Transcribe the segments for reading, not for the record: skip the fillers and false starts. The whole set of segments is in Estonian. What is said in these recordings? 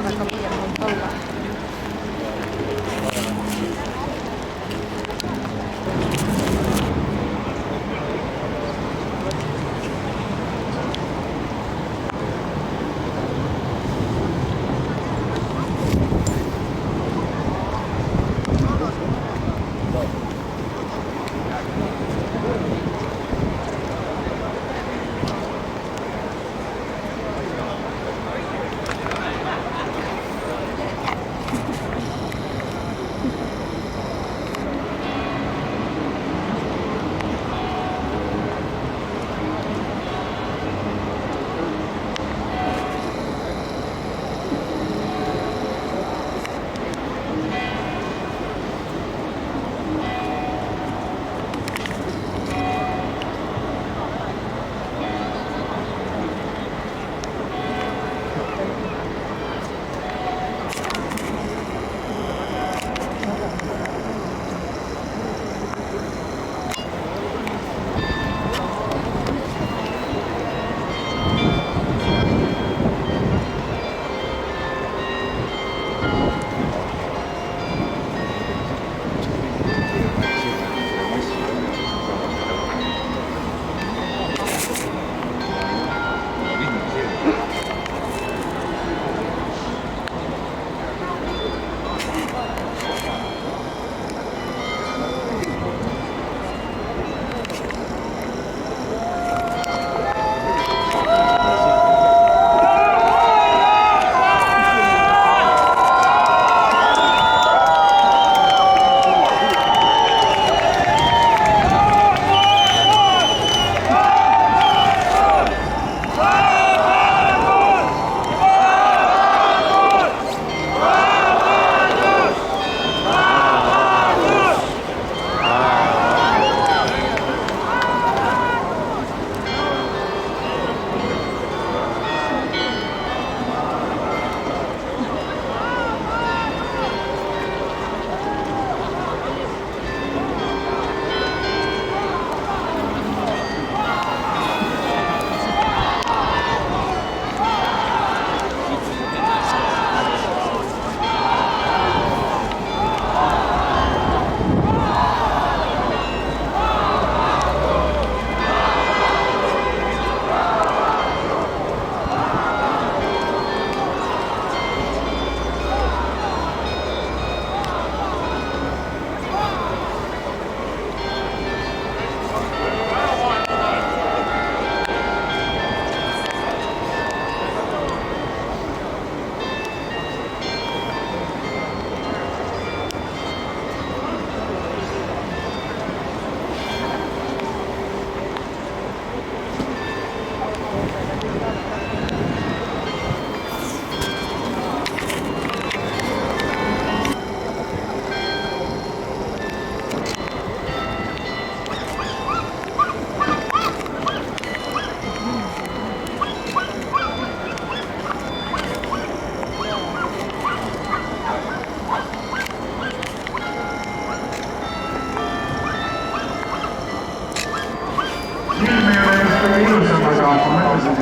väga piiranud olla.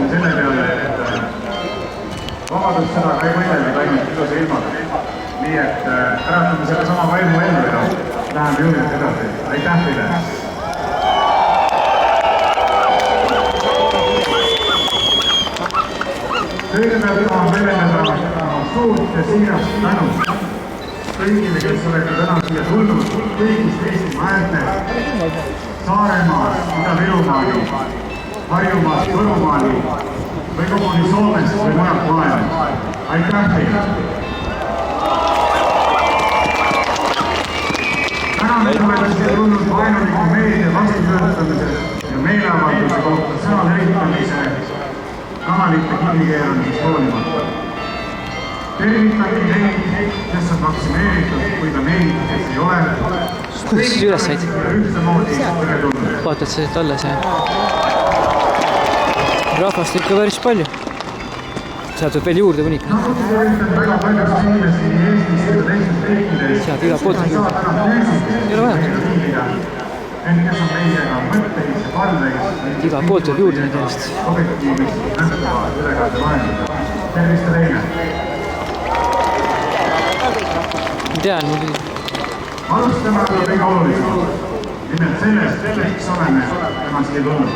Selle peale, et vabadust seda ka ei võidelda ainult ilusa ilmaga. Nii et äratame selle sama vaimu ellu ja läheme julgelt edasi. Aitäh teile! Kõigepealt tahan väljendada suurt ja siirast tänu kõigile, kes olete täna siia tulnud kõigist Eestimaa äärtest, Saaremaast, Ida-Virumaani, Harjumaast, Võrumaani või koguni Soomest või mujalt maailmast. Aitäh teile! Täna me oleme siia tulnud vaenuliku meedia vastutöötamise ja meeleavalduse kohta sõna levitamise kanalite kinnikeeramisest hoolimata. Tervitati neid, kes on vaktsineeritud, kui ka neid, kes ei ole. Kuidas siis üles said? Ühtemoodi tere tulnud. Vaatad sa siit alles, jah? Rahvast ikka päris palju. Sealt võib veel juurde mõnikene. Sealt iga poolt on juurde. Ei ole vaja. Iga poolt võib juurde nüüd ennast. Tervist teile! tean. Alustame aga kõige olulisemalt. Nimelt sellest, miks oleme täna siia tulnud.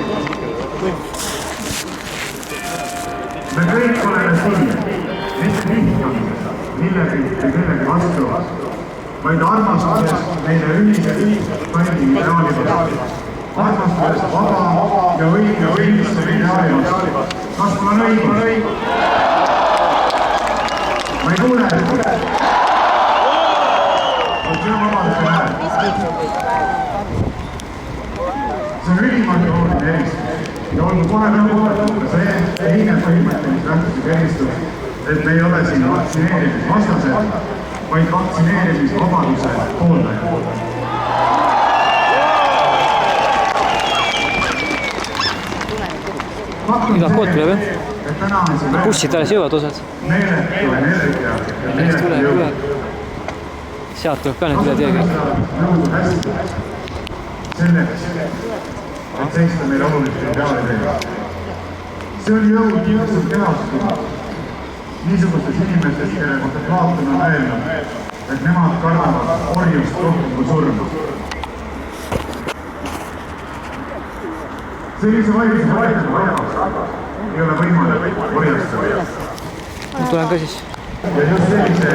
Me kõik oleme siin, mitte vihkamisest, millegi või kellegi vastu, vaid armastusest meile ühise palli ideaali vastu. Armastusest vaba ja õige õigesse ideaali vastu. Kas mul on õigus? Ma ei kuule. See on vabaduse hääl. See on ülimalt oluline eristus. Ja olgu kohe rõhutatud see teine põhimõttelise tähtsusega eristus, et me ei ole siin vaktsineerimisvastased, vaid vaktsineerimisvabaduse pooldajad. Igalt poolt tuleb, jah? Bussid alles jõuvad osad. Meeletu energia ja meeletu jõud. Sealt tuleb ka need üle tee kõik. Jõudu hästi selleks, et seista meile oluliste ideaalidega. See on jõud, mis on kehastunud niisugustes inimestes, kelle kohta Platon on öelnud, et nemad kardavad orjust rohkem kui surma. Sellise vaidluse vaidluse rahvast ei ole võimalik orjastada. Ma tulen ka siis. Ja just sellise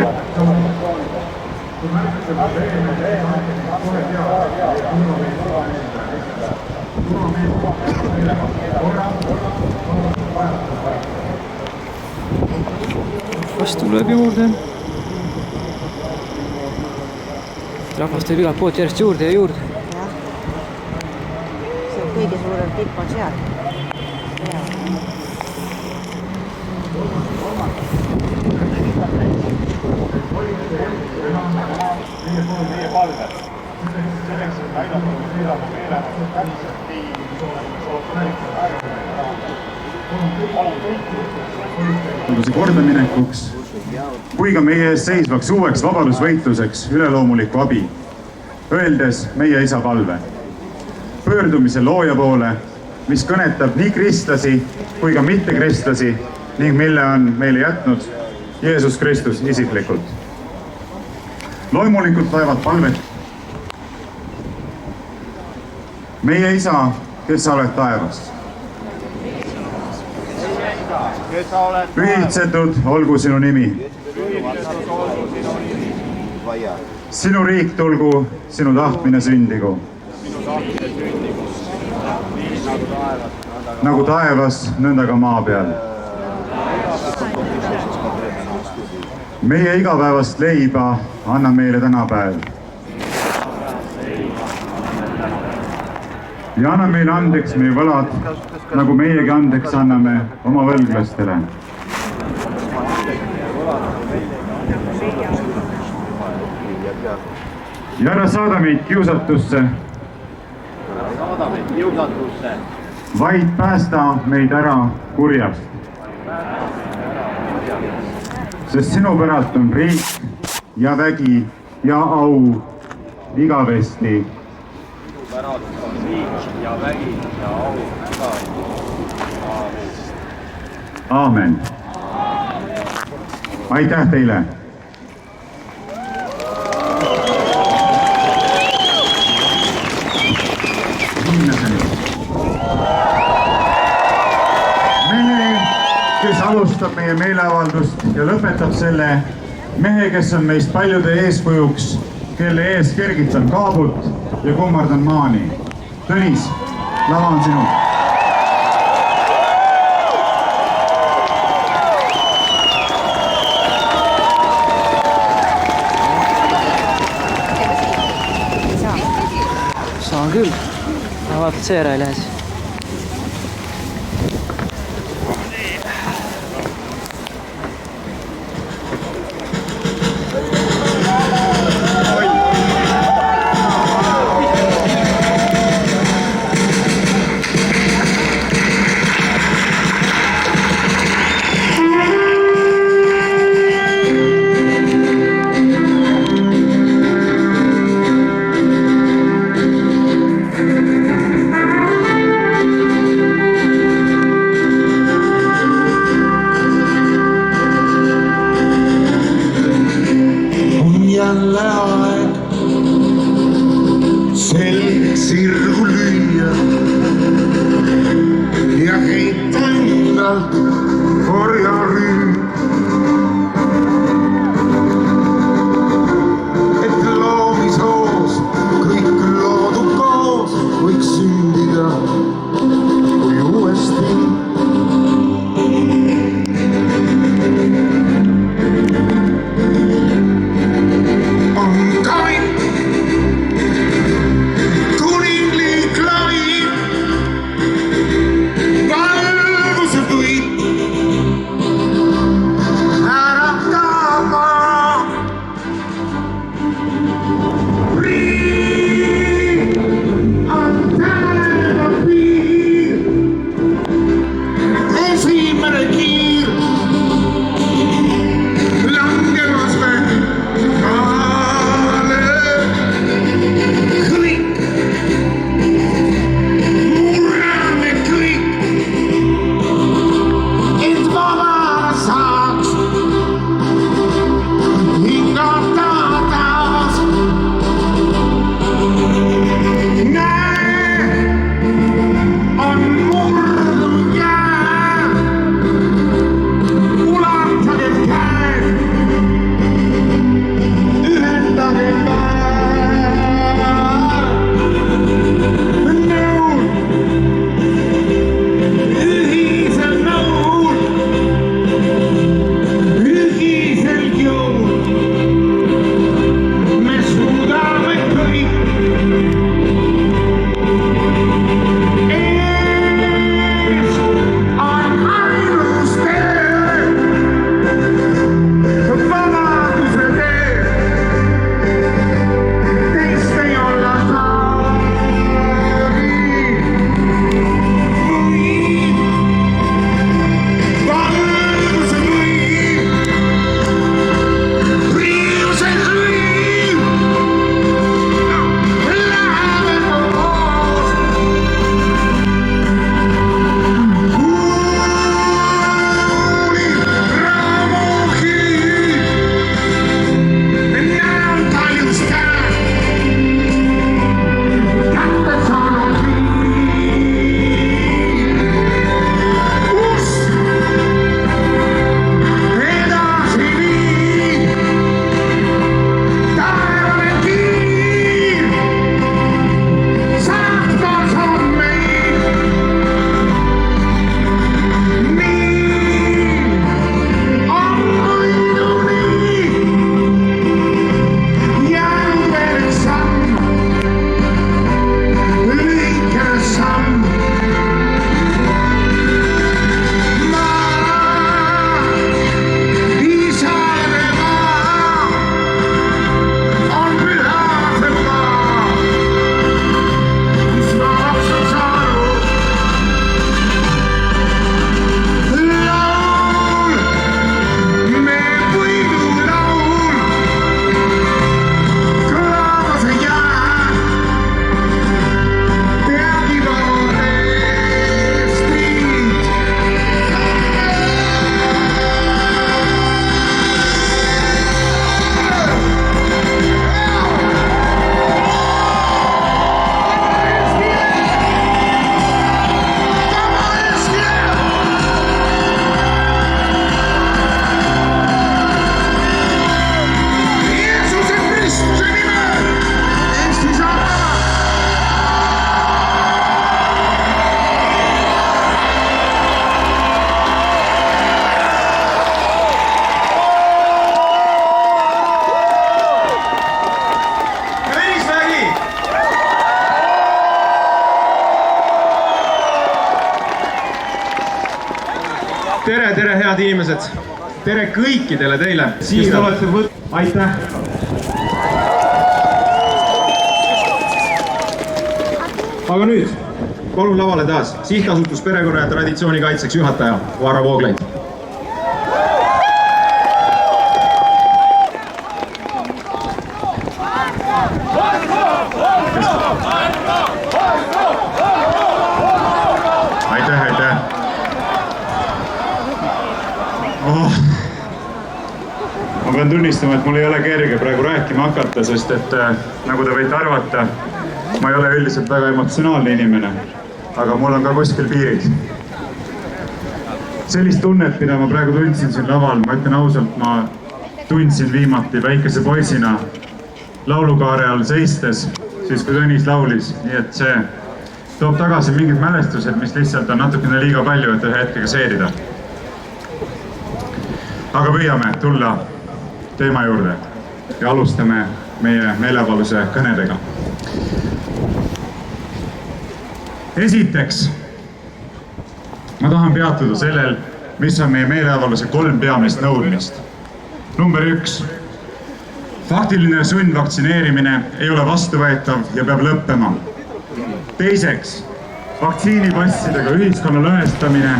Kas tuleb juurde? Rahvast võib igalt poolt järjest juurde ja juurde. Jah. See on kõige suurem tipp on seal. Meie palve. Selleks, et näidata keelamu meele, täpselt nii see kordaminekuks kui ka meie ees seisvaks uueks vabadusvõitluseks üleloomuliku abi, öeldes meie isa palve. Pöördumise looja poole, mis kõnetab nii kristlasi kui ka mittekristlasi ning mille on meile jätnud Jeesus Kristus isiklikult. Loomulikult loevad palvet. Meie isa, kes sa oled taevas. Pühitsetud olgu sinu nimi. Sinu riik tulgu, sinu tahtmine sündigu. Nagu taevas, nõnda ka maa peal. Meie igapäevast leiba anna meile tänapäev. Ja anna meile andeks meie võlad, nagu meiegi andeks anname oma võlglastele. Ja ära saada meid kiusatusse, vaid päästa meid ära kurjast. Sest sinu päralt on riik ja vägi ja au igavesti. Aamen. Aitäh teile. Mehe, kes alustab meie meeleavaldust ja lõpetab selle, mehe, kes on meist paljude eeskujuks, kelle ees kergitan kaabut ja kummardan maani. Tõnis, lava on sinu. Saan küll. Vaatad see ära ei lähe siis. pealt orjarühm. Et loomishoos kõik loodud koos võiks sündida kui uuesti. On kaint kuninglik lain, valguse puit äratama. Riik on tänava piir, esimene kiir langemas me maale. Kõik murrame kõik, et vabana saaks hingata taas. Näe, on murdunud jää, ulatagem käed, ühendagem nõud, ühisel nõul, ühisel jõul. Me suudame kõik. Ees on ainus tee, vabaduse tee. Teist ei olla saagi. Võim, valguse võim, riiuse hõim. Läheme koos. Kuuli raamuhiid, näen taljus käed, kätte saanud viid. Usk edasi viib, taevane kiir saatmas on meid. Nii on võidu nii, jäänud veel üks samm, lühikene samm. Maa, isade maa, on pühase maa, mis ma laps on saanud. Laul, me võidulaul, kõlamas ei jää, peagi palun Eestit. Jeesuse Kristuse nimel Eesti saab. Välisvägi! tere, tere, head inimesed! Tere kõikidele teile! Siis olete aitäh! Aga nüüd, palun lavale taas Sihtasutus Perekonna ja Traditsiooni Kaitseks juhataja Varro Vooglaid. Aitäh, aitäh! Ma pean tunnistama, et mul ei ole kerge praegu rääkima hakata, sest et nagu te võite arvata, ma ei ole üldiselt väga emotsionaalne inimene, aga mul on ka kuskil piirid. sellist tunnet, mida ma praegu tundsin siin laval, ma ütlen ausalt, ma tundsin viimati väikese poisina laulukaare all seistes, siis kui Tõnis laulis, nii et see toob tagasi mingid mälestused, mis lihtsalt on natukene liiga palju, et ühe hetkega seedida. Aga püüame tulla teema juurde ja alustame meie meeleavalduse kõnedega. Esiteks, ma tahan peatuda sellel, mis on meie meeleavalduse 3 peamist nõudmist. Number 1. Faktiline sundvaktsineerimine ei ole vastuvõetav ja peab lõppema. Teiseks, vaktsiinipassidega ühiskonna lõhestamine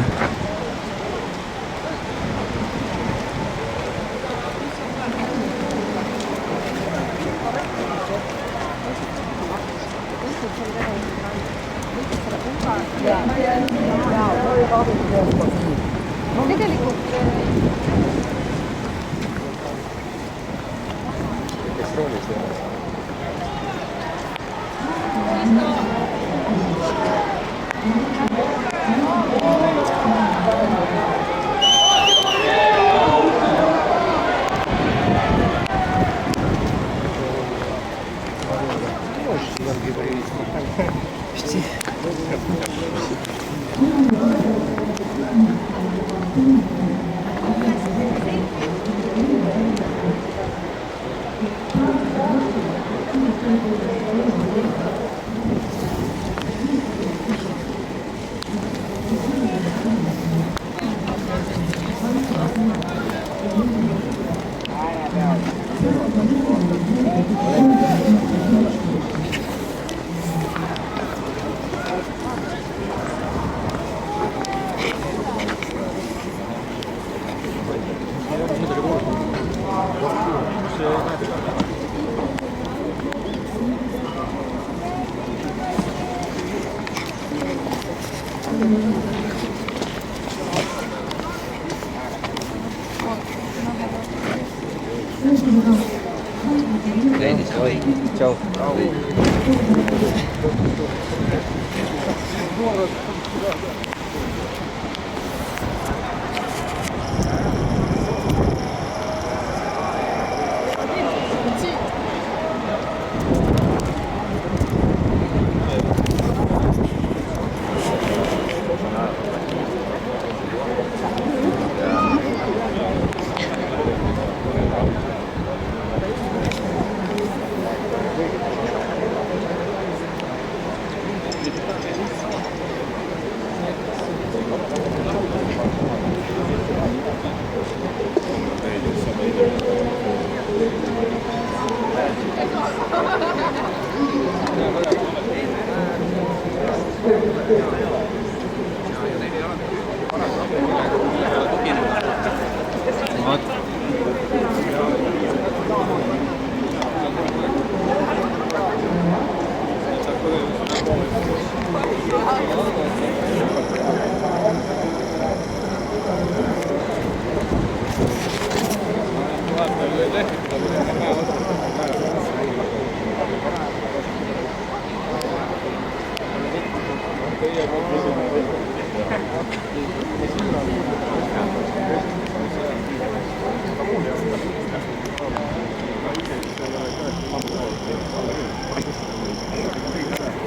Ciao.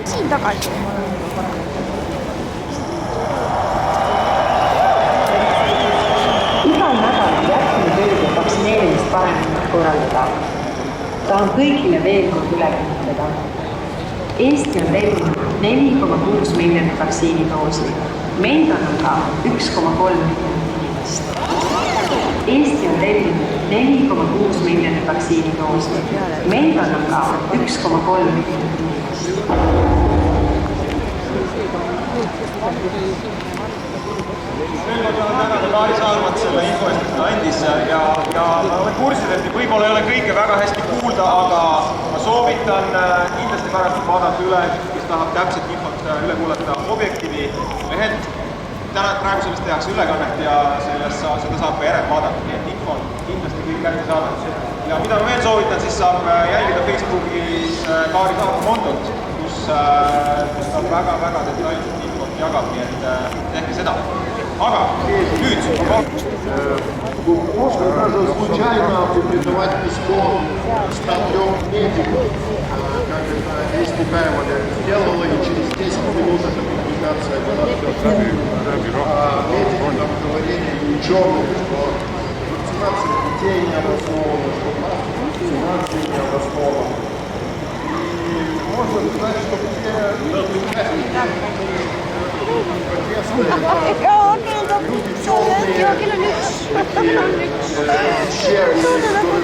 Siin tagasi. Igal nädalal jätkame tööd ja vaktsineerimist paremini korraldada. Tahan kõigile veel kord üle kinnitada. Eesti on tellinud 4,6 miljonit vaktsiinidoosi. Meid on aga 1,3 miljonit inimest. Eesti on tellinud 4,6 miljonit vaktsiinidoosi. Meid on aga 1,3 miljonit inimest. Veel ma tahan tänada Kaari Saarmat selle info eest, mis ta andis ja ma olen kursil, et võib-olla ei ole kõike väga hästi kuulda, aga ma soovitan kindlasti pärast vaadata üle, kes tahab täpset infot üle kuulata Objektiivi lehelt. Praegu sellest tehakse ülekannet ja seda saab ka järelt vaadata, nii et info on kindlasti kõik kätte saada. Ja mida ma veel soovitan, siis saab jälgida Facebookis Kaari Saarma kontot, kus ta väga-väga detailset infot jagab, nii et tehke seda. aga nüüd Можно даже случайно публиковать письмо статьем медиков, как это Эсти Паймоне сделала, и через 10 минут эта публикация была все. Медики там говорили, и ученые, что вакцинация детей не обоснована, что вакцинация не обоснована. И можно сказать, что все люди темные, которые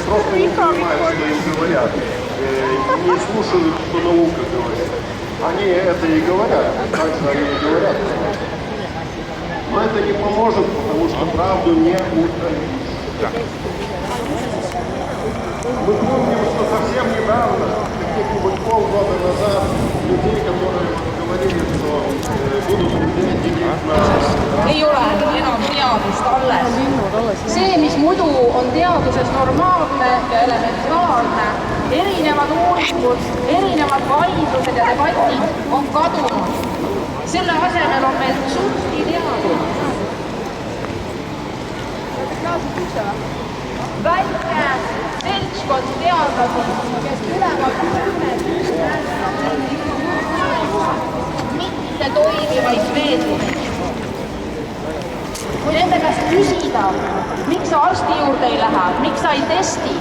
просто не понимают, что им говорят, не слушают, что наука говорит. Они это и говорят, так же они и говорят. Но это не поможет, потому что правду не устранить. Мы помним, что совсем недавно, каких-нибудь полгода назад, людей, которые говорили, что будут уделять детей на... Ei ole enam teadust alles. See, mis muidu on teaduses normaalne ja elementaarne, erinevad uuringud, erinevad vaidlused ja debatid on kadunud. Selle asemel on meil sursti teadus. Väike seltskond teadlasi, kes tulevad mitte toimivaid meetmeid. Kui nende käest küsida, miks sa arsti juurde ei lähe, miks sa ei testi,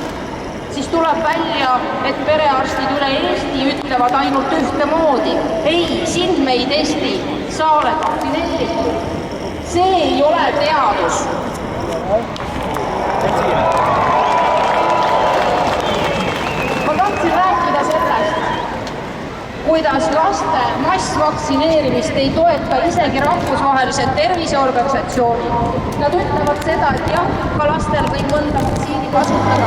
siis tuleb välja, et perearstid üle Eesti ütlevad ainult ühtemoodi. Ei, sind me ei testi, sa oled vaktsineeritud. See ei ole teadus. Ma tahtsin rääkida sellest, kuidas laste massvaktsineerimist ei toeta isegi rahvusvahelised terviseorganisatsioonid. Nad ütlevad seda, et jah, ka lastel võib mõnda vaktsiini kasutada.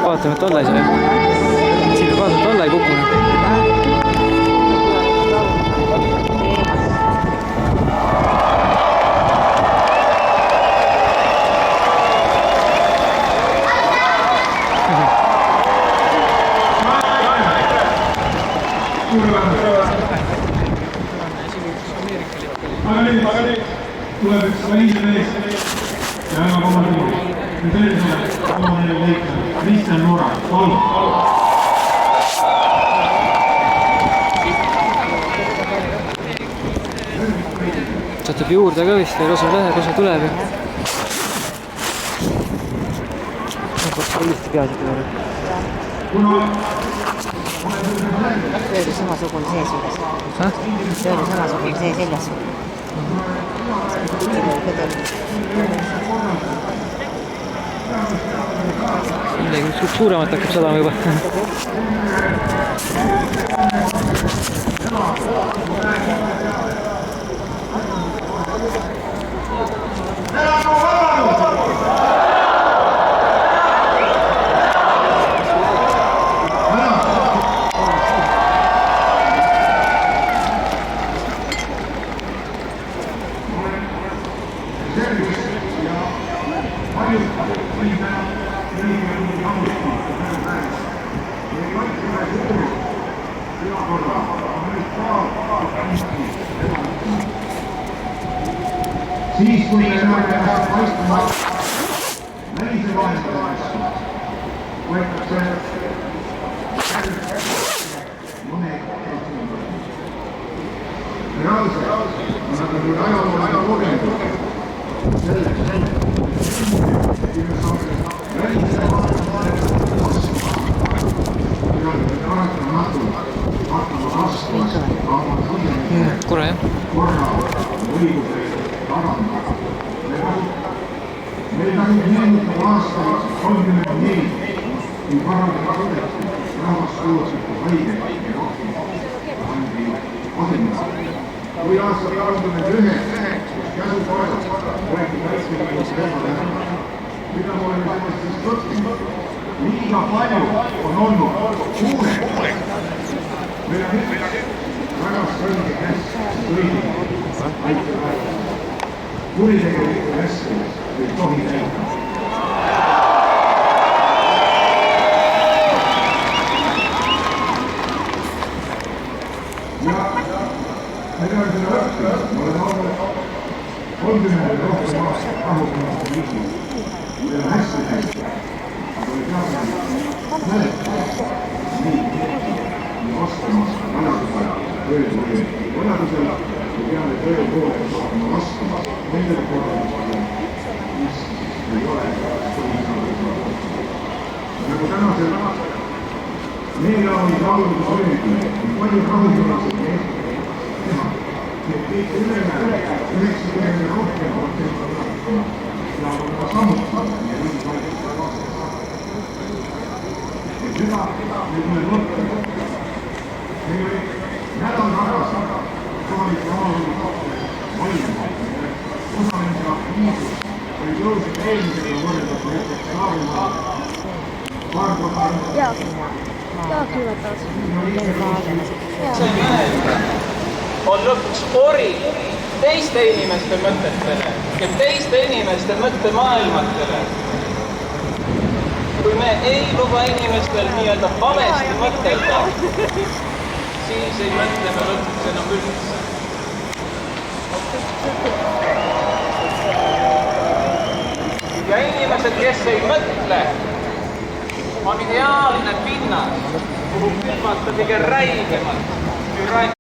vaatame, et alla ei saa. Siin peab vaatama, et alla ei kuku. Aga nüüd tuleb üks väline mees ja väga komandib. Tervisele kolmandale liikmele Kristjan Noora. Palun. Satub juurde ka vist, ei osa läheb, osa tuleb. Poliisti peaasi tuleb. Tööle samasugune see suunas. Tööle samasugune see seljas. Midagi suuremat hakkab sadama juba. Siis kui me peame ennast paistma välise vaenlase vastu, võetakse mõned reaalselt, nad on küll ajalooline kogemus selleks, et me saame välise vaenlase vastu peale paratamatult hakkama vastu oma sisemist korra õiguse tagandada. Meil tasub meenutab aastal 34, kui parlamendi suudeti rahvast kuulutati haige ja rohkem asemel. Kui aastal 2009, kus käsukorras võeti kaitseliigus relvad ära, mida me oleme sellest siis võtnud, liiga palju on olnud kuule. Meil on väga selge käsk kõigile. Kuritegeliku käsku ei tohi teha. Ja me peame seda õppima. Me oleme olnud 30 rohkem aastat rahvusvahelise riigis. Meil on hästi hästi. Aga me peame mäletama nii vastamas vajadusel, vajadusel me peame tõepoolest hakkama vastama nendele korraldustele, mis ei ole põhiseadusele. Nagu tänasel meeleavalduse alguses oligi, on palju rahvusvahelised meetmeid teha. Et kõik ülejäänud 90% rohkem ja on ka samuti meie riigivalitsuste vastu. Et seda me tuleb mõtlema. Meil oli nädal tagasi kohalike omavalitsuste valimine. Osalemise aktiivsus oli tõusnud eelmisega võrreldes näiteks Saaremaa paar korda. on lõpuks ori teiste inimeste mõtetele ja teiste inimeste mõttemaailmatele. Kui me ei luba inimestel nii-öelda valesti mõtelda, siis ei mõtle me lõpuks enam üldse. Ja inimesed, kes ei mõtle, on ideaalne pinnas, kuhu külmata kõige räigemat